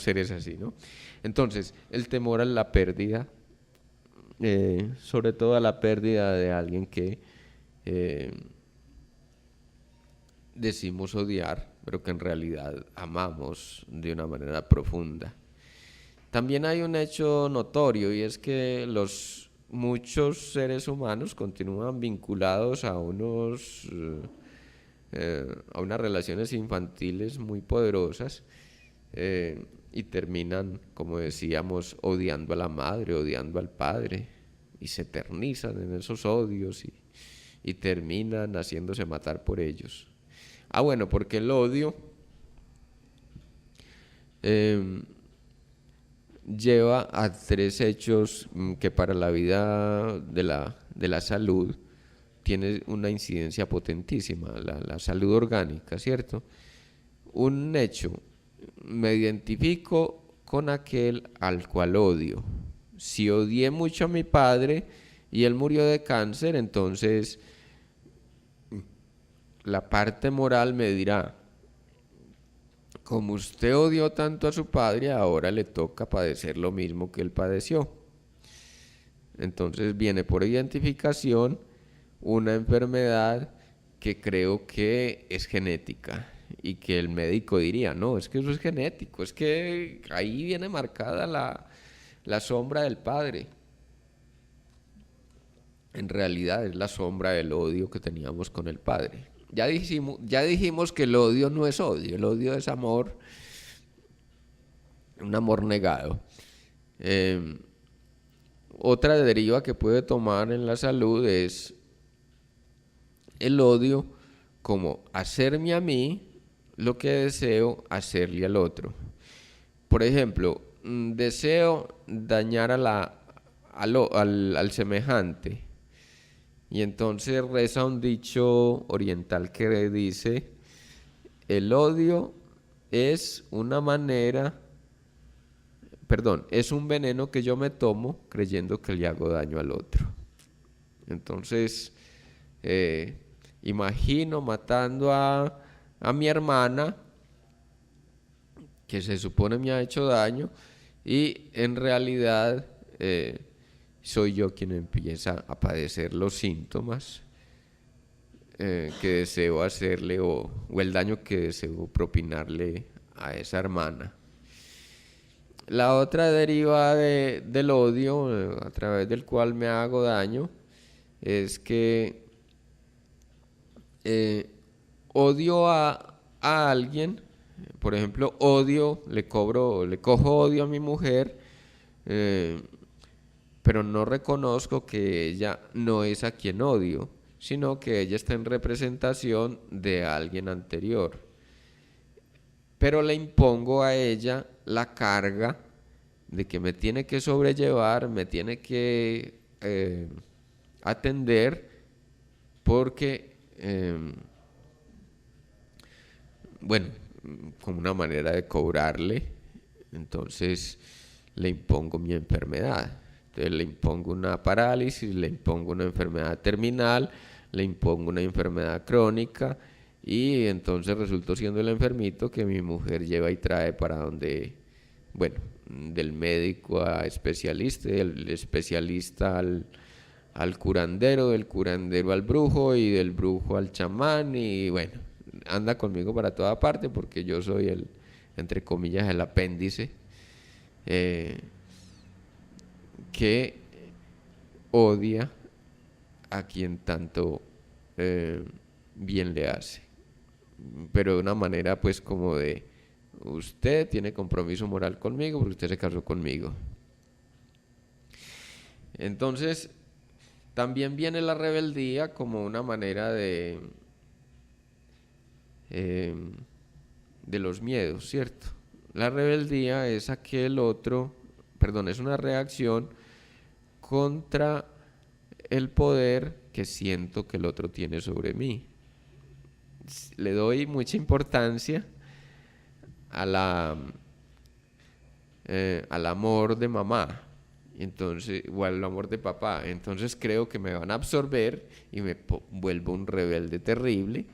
seres así, ¿no? Entonces, el temor a la pérdida, sobre todo a la pérdida de alguien que decimos odiar, pero que en realidad amamos de una manera profunda. También hay un hecho notorio, y es que muchos seres humanos continúan vinculados a unas relaciones infantiles muy poderosas, y terminan, como decíamos, odiando a la madre, odiando al padre, y se eternizan en esos odios y terminan haciéndose matar por ellos. Bueno, porque el odio lleva a tres hechos que para la vida de la salud tiene una incidencia potentísima, la salud orgánica, ¿cierto? Un hecho: me identifico con aquel al cual odio. Si odié mucho a mi padre y él murió de cáncer, entonces la parte moral me dirá: como usted odió tanto a su padre, ahora le toca padecer lo mismo que él padeció. Entonces viene por identificación una enfermedad que creo que es genética, y que el médico diría: no, es que eso es genético, es que ahí viene marcada la sombra del padre. En realidad es la sombra del odio que teníamos con el padre. Ya dijimos que el odio no es odio, el odio es amor, un amor negado. Otra deriva que puede tomar en la salud es el odio como hacerme a mí lo que deseo hacerle al otro. Por ejemplo, deseo dañar al semejante, y entonces reza un dicho oriental que dice: el odio es un veneno que yo me tomo creyendo que le hago daño al otro. Entonces, imagino matando a mi hermana, que se supone me ha hecho daño, y en realidad soy yo quien empieza a padecer los síntomas que deseo hacerle, o el daño que deseo propinarle a esa hermana. La otra deriva del odio, a través del cual me hago daño, es que odio a alguien. Por ejemplo, le cojo odio a mi mujer, pero no reconozco que ella no es a quien odio, sino que ella está en representación de alguien anterior. Pero le impongo a ella la carga de que me tiene que sobrellevar, me tiene que atender, porque, como una manera de cobrarle, entonces le impongo mi enfermedad. Entonces le impongo una parálisis, le impongo una enfermedad terminal, le impongo una enfermedad crónica, y entonces resulto siendo el enfermito que mi mujer lleva y trae para donde, del médico a especialista, del especialista al curandero, del curandero al brujo, y del brujo al chamán, y anda conmigo para toda parte, porque yo soy entre comillas, el apéndice que odia a quien tanto bien le hace. pero de una manera pues como de, usted tiene compromiso moral conmigo porque usted se casó conmigo. Entonces, también viene la rebeldía como una manera de los miedos, ¿cierto? La rebeldía es es una reacción contra el poder que siento que el otro tiene sobre mí. Le doy mucha importancia al amor de mamá, entonces, o al amor de papá. Entonces creo que me van a absorber y me vuelvo un rebelde terrible.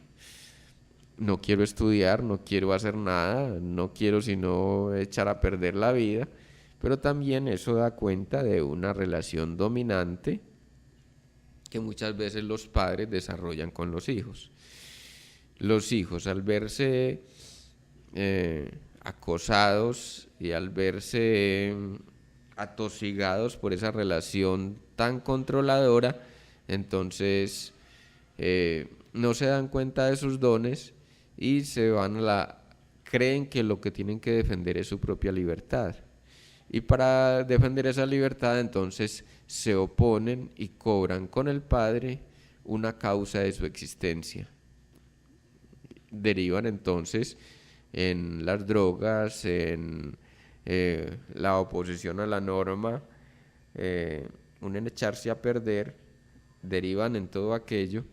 No quiero estudiar, no quiero hacer nada, no quiero sino echar a perder la vida. Pero también eso da cuenta de una relación dominante que muchas veces los padres desarrollan con los hijos. Los hijos, al verse acosados y al verse atosigados por esa relación tan controladora, entonces no se dan cuenta de sus dones y creen que lo que tienen que defender es su propia libertad. Y para defender esa libertad, entonces se oponen y cobran con el padre una causa de su existencia. Derivan entonces en las drogas, en la oposición a la norma, en echarse a perder, derivan en todo aquello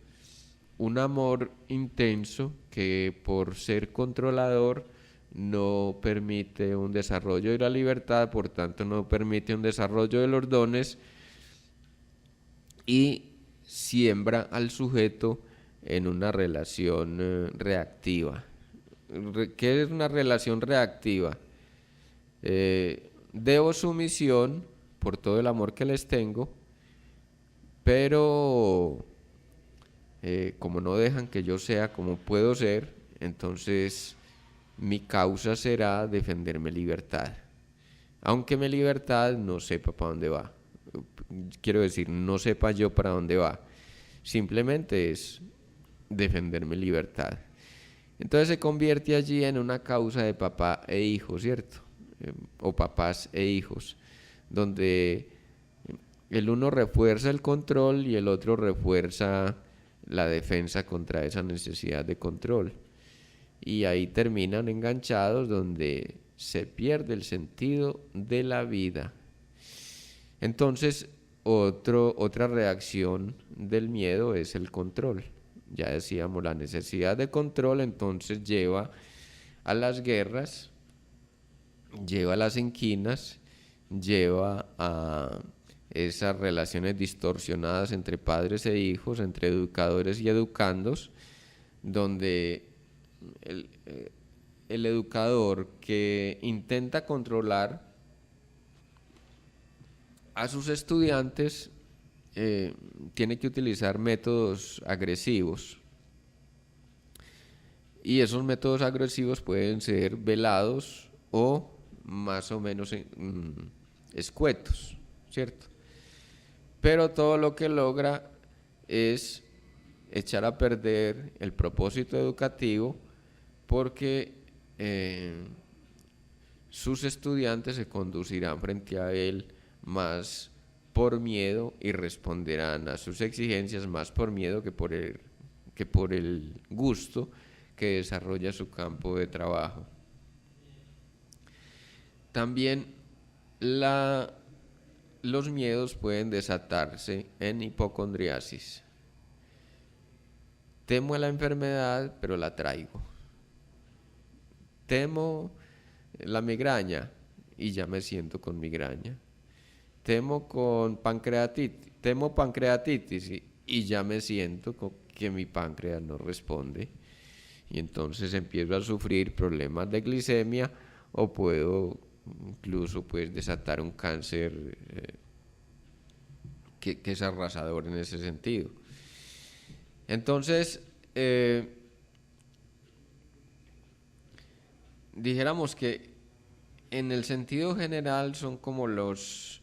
un amor intenso que por ser controlador no permite un desarrollo de la libertad, por tanto no permite un desarrollo de los dones y siembra al sujeto en una relación reactiva. ¿Qué es una relación reactiva? Debo sumisión por todo el amor que les tengo, pero como no dejan que yo sea como puedo ser, entonces mi causa será defender mi libertad. Aunque mi libertad no sepa para dónde va. Quiero decir, no sepa yo para dónde va. Simplemente es defender mi libertad. Entonces se convierte allí en una causa de papá e hijo, ¿cierto? O papás e hijos, donde el uno refuerza el control y el otro refuerza la defensa contra esa necesidad de control. Y ahí terminan enganchados donde se pierde el sentido de la vida. Entonces, otra reacción del miedo es el control. Ya decíamos, la necesidad de control entonces lleva a las guerras, lleva a las inquinas, lleva a esas relaciones distorsionadas entre padres e hijos, entre educadores y educandos, donde el educador que intenta controlar a sus estudiantes tiene que utilizar métodos agresivos, y esos métodos agresivos pueden ser velados o más o menos escuetos, ¿cierto? Pero todo lo que logra es echar a perder el propósito educativo, porque sus estudiantes se conducirán frente a él más por miedo y responderán a sus exigencias más por miedo que por el gusto que desarrolla su campo de trabajo. También los miedos pueden desatarse en hipocondriasis. Temo a la enfermedad, pero la traigo. Temo la migraña y ya me siento con migraña. Temo pancreatitis y ya me siento que mi páncreas no responde. Y entonces empiezo a sufrir problemas de glicemia, o puedo incluso desatar un cáncer que es arrasador en ese sentido. Entonces, dijéramos que en el sentido general son como los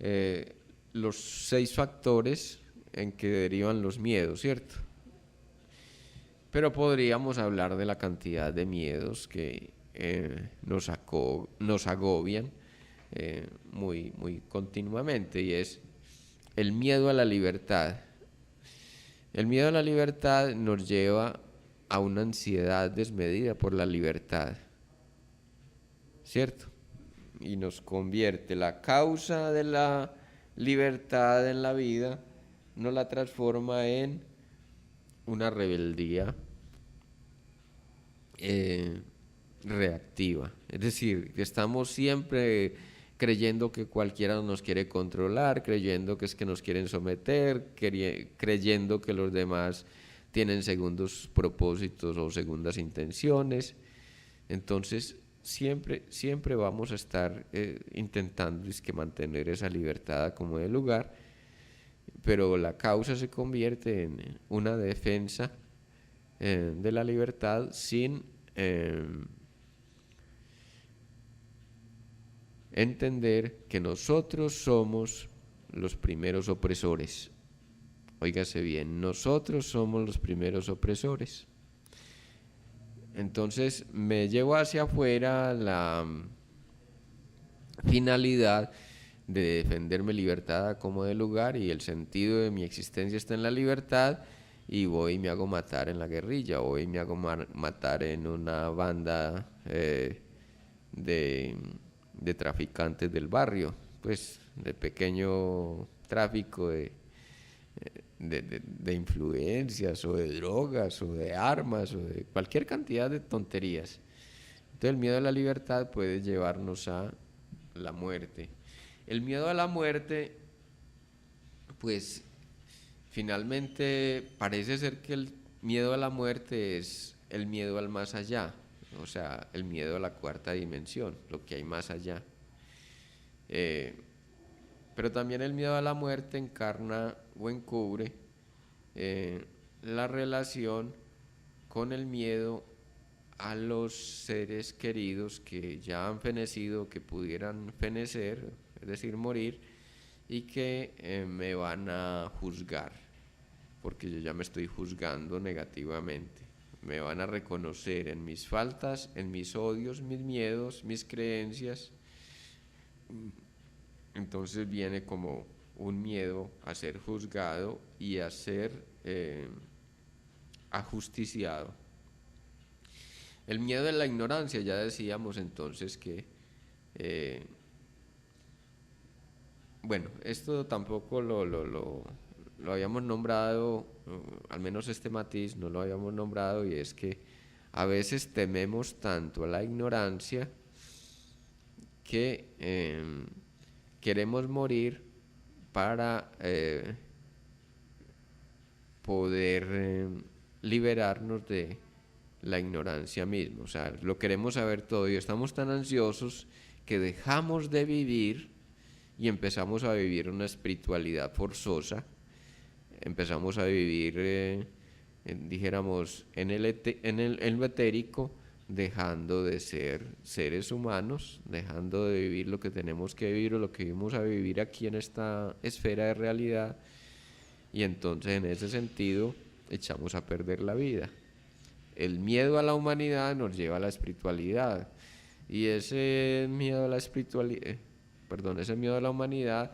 6 factores en que derivan los miedos, ¿cierto? pero podríamos hablar de la cantidad de miedos que nos agobian muy, muy continuamente, y es el miedo a la libertad. El miedo a la libertad nos lleva a una ansiedad desmedida por la libertad, ¿cierto? Y nos convierte la causa de la libertad en la vida, nos la transforma en una rebeldía reactiva. Es decir, que estamos siempre creyendo que cualquiera nos quiere controlar, creyendo que es que nos quieren someter, creyendo que los demás tienen segundos propósitos o segundas intenciones. Entonces, siempre vamos a estar intentando mantener esa libertad como de lugar, pero la causa se convierte en una defensa de la libertad sin entender que nosotros somos los primeros opresores. Óigase bien, nosotros somos los primeros opresores. Entonces me llevo hacia afuera la finalidad de defender mi libertad como de lugar, y el sentido de mi existencia está en la libertad, y voy y me hago matar en la guerrilla, voy y me hago matar en una banda de traficantes del barrio, pues de pequeño tráfico de influencias o de drogas o de armas o de cualquier cantidad de tonterías. Entonces el miedo a la libertad puede llevarnos a la muerte. El miedo a la muerte, pues finalmente parece ser que el miedo a la muerte es el miedo al más allá, o sea, el miedo a la cuarta dimensión, lo que hay más allá. Pero también el miedo a la muerte encarna o encubre la relación con el miedo a los seres queridos que ya han fenecido, que pudieran fenecer, es decir, morir, y que me van a juzgar, porque yo ya me estoy juzgando negativamente. Me van a reconocer en mis faltas, en mis odios, mis miedos, mis creencias. Entonces viene como un miedo a ser juzgado y a ser ajusticiado. El miedo de la ignorancia, ya decíamos entonces que, bueno, esto tampoco lo habíamos nombrado, al menos este matiz no lo habíamos nombrado, y es que a veces tememos tanto a la ignorancia que queremos morir para poder liberarnos de la ignorancia misma. O sea, lo queremos saber todo y estamos tan ansiosos que dejamos de vivir y empezamos a vivir una espiritualidad forzosa. Empezamos a vivir, dijéramos, en lo etérico, dejando de ser seres humanos, dejando de vivir lo que tenemos que vivir o lo que vivimos a vivir aquí en esta esfera de realidad, y entonces en ese sentido echamos a perder la vida. El miedo a la humanidad nos lleva a la espiritualidad, y ese miedo a la ese miedo a la humanidad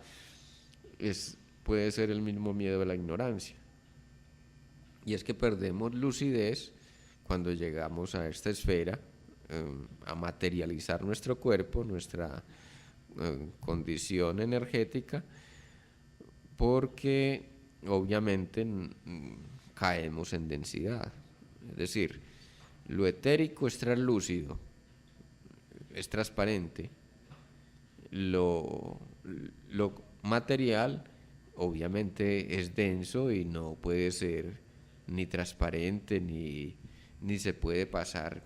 puede ser el mismo miedo a la ignorancia, y es que perdemos lucidez cuando llegamos a esta esfera, a materializar nuestro cuerpo, nuestra condición energética, porque obviamente caemos en densidad. Es decir, lo etérico es translúcido, es transparente, lo material obviamente es denso y no puede ser ni transparente ni se puede pasar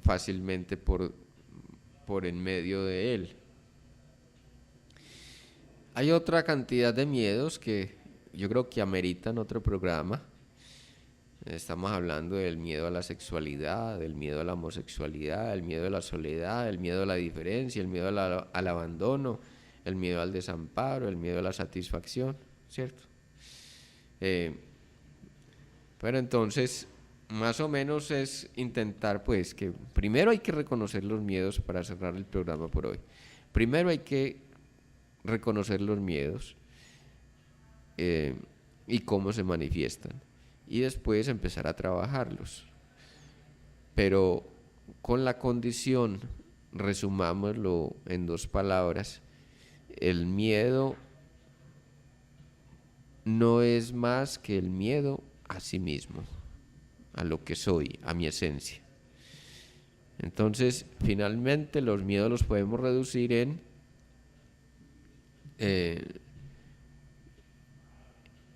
fácilmente por en medio de él. Hay otra cantidad de miedos que yo creo que ameritan otro programa. Estamos hablando del miedo a la sexualidad, del miedo a la homosexualidad, el miedo a la soledad, el miedo a la diferencia, el miedo al abandono, el miedo al desamparo, el miedo a la satisfacción, ¿cierto? Pero entonces, más o menos es intentar, pues, que primero hay que reconocer los miedos para cerrar el programa por hoy. Primero hay que reconocer los miedos y cómo se manifiestan. Y después empezar a trabajarlos. Pero con la condición, resumámoslo en 2 palabras, el miedo no es más que el miedo a sí mismo, a lo que soy, a mi esencia. Entonces, finalmente los miedos los podemos reducir en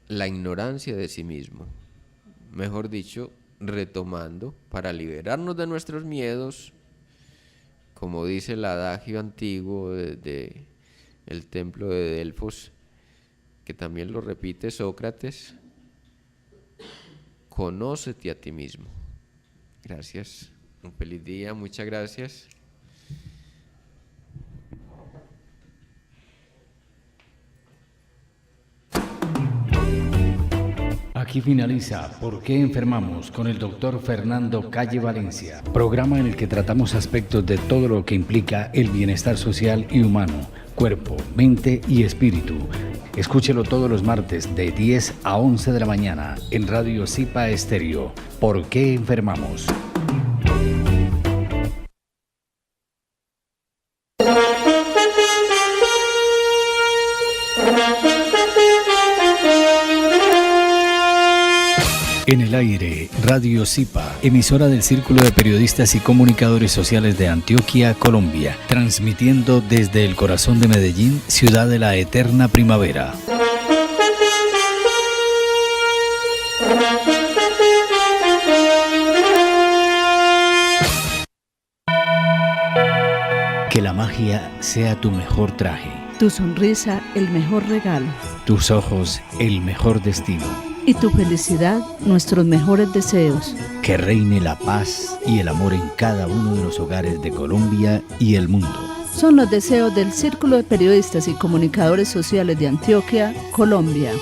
la ignorancia de sí mismo. Mejor dicho, retomando, para liberarnos de nuestros miedos, como dice el adagio antiguo de el templo de Delfos, que también lo repite Sócrates: conócete a ti mismo. Gracias, un feliz día, muchas gracias. Aquí finaliza ¿Por qué enfermamos? Con el doctor Fernando Calle Valencia, programa en el que tratamos aspectos de todo lo que implica el bienestar social y humano, cuerpo, mente y espíritu. Escúchelo todos los martes de 10 a 11 de la mañana en Radio Zipa Estéreo. ¿Por qué enfermamos? En el aire, Radio Zipa, emisora del Círculo de Periodistas y Comunicadores Sociales de Antioquia, Colombia, transmitiendo desde el corazón de Medellín, ciudad de la eterna primavera. Que la magia sea tu mejor traje, tu sonrisa el mejor regalo, tus ojos el mejor destino, y tu felicidad nuestros mejores deseos. Que reine la paz y el amor en cada uno de los hogares de Colombia y el mundo. Son los deseos del Círculo de Periodistas y Comunicadores Sociales de Antioquia, Colombia.